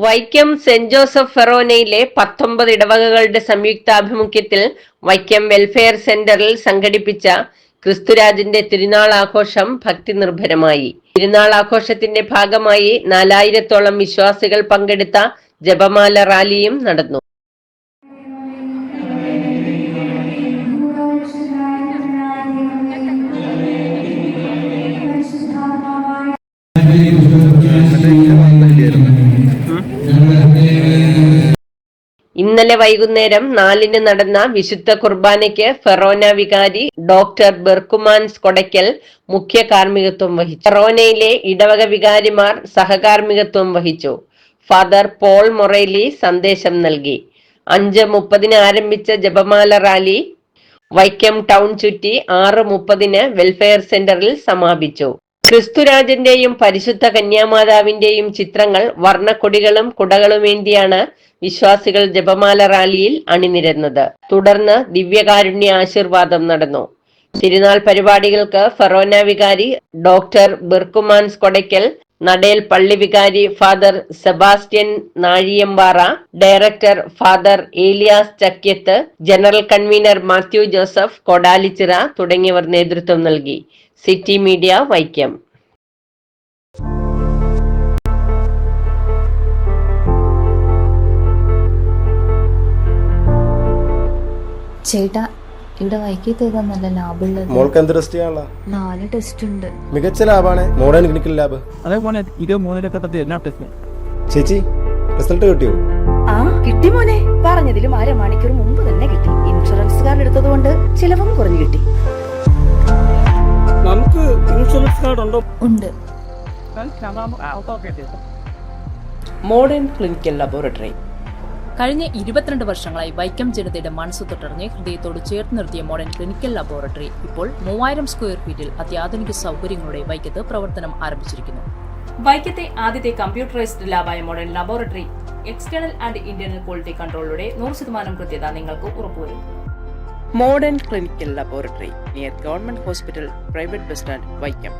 Vaikom saint Joseph ഫെറോനയിലെ 19 ഇടവകകളുടെ സംയുക്താഭിമുഖ്യത്തിൽ വൈക്കം വെൽഫെയർ സെന്ററിൽ സംഘടിപ്പിച്ച ക്രിസ്തുരാജന്റെ തിരുനാൾ ആഘോഷം ഭക്തി നിർഭരമായി. തിരുനാൾ ആഘോഷത്തിന്റെ ഭാഗമായി 4000-ഓളം വിശ്വാസികൾ പങ്കെടുത്ത ജപമാല റാലിയും നടന്നു. ഇന്നലെ വൈകുന്നേരം 4-ന് നടന്ന വിശുദ്ധ കുർബാനയ്ക്ക് ഫെറോന വികാരി ഡോക്ടർ ബെർക്കുമാൻസ് കൊടയ്ക്കൽ മുഖ്യ കാർമ്മികത്വം വഹിച്ചു. ഫെറോനയിലെ ഇടവക വികാരിമാർ സഹകാർമ്മികത്വം വഹിച്ചു. ഫാദർ പോൾ മൊറേലി സന്ദേശം നൽകി. 5:30-ന് ആരംഭിച്ച ജപമാല റാലി വൈക്കം ടൗൺ ചുറ്റി 6:30-ന് വെൽഫെയർ സെന്ററിൽ സമാപിച്ചു. ക്രിസ്തുരാജന്റെയും പരിശുദ്ധ കന്യാമാതാവിന്റെയും ചിത്രങ്ങൾ വർണ്ണക്കൊടികളും കുടകളുമേന്തിയാണ് വിശ്വാസികൾ ജപമാല റാലിയിൽ അണിനിരന്നത്. തുടർന്ന് ദിവ്യകാരുണ്യ ആശീർവാദം നടന്നു. തിരുനാൾ പരിപാടികൾക്ക് ഫെറോന വികാരി ഡോക്ടർ ബെർക്കുമാൻസ് കൊടയ്ക്കൽ, നടേൽ പള്ളി വികാരി father Sebastian Nazhiyampara, director father Elias Chakyath, general convener Mathew Joseph Kodalichira തുടങ്ങിയവർ നേതൃത്വം നൽകി. City media, Vaikom. ചേട്ടാ, ഇവിടെ വൈകിട്ട് നല്ല ലാഭമുള്ളത്. മോൾക്ക് എന്ത് ടെസ്റ്റ് ചെയ്യാനുള്ള? 4 ടെസ്റ്റ് ഉണ്ട്. മികച്ച ലാബാണ് മോഡേൺ ക്ലിനിക്കൽ ലാബ്. അതേപോലെ 23 ചേച്ചി, റിസൾട്ട് കിട്ടിയോ? ആ, കിട്ടി മോനെ. പറഞ്ഞതിലും 1/2 മണിക്കൂർ മുമ്പ് തന്നെ കിട്ടി. ഇൻഷുറൻസ് കാർഡ് എടുത്തത് കൊണ്ട് ചിലവും കുറഞ്ഞു കിട്ടി. നമുക്ക് ഇൻഷുറൻസ് കാർഡ് ഉണ്ടോ? ഉണ്ട്. Modern clinical laboratory. കഴിഞ്ഞ 22 വർഷങ്ങളായി വൈക്കം ജനതയുടെ മനസ്സ് തൊട്ടറിഞ്ഞ് ഹൃദയത്തോട് ചേർത്ത് നിർത്തിയ മോഡേൺ ക്ലിനിക്കൽ ലബോറട്ടറി ഇപ്പോൾ 3000 സ്ക്വയർ ഫീറ്റിൽ അത്യാധുനിക സൗകര്യങ്ങളോടെ വൈക്കത്ത് പ്രവർത്തനം ആരംഭിച്ചിരിക്കുന്നു. വൈക്കത്തെ ആദ്യത്തെ കമ്പ്യൂട്ടറൈസ്ഡ് ലാബായ modern laboratory external and internal quality കൺട്രോളിലൂടെ 100% കൃത്യത നിങ്ങൾക്ക് ഉറപ്പുവരും. Modern clinical laboratory near government hospital, private bus stand, Vaikom.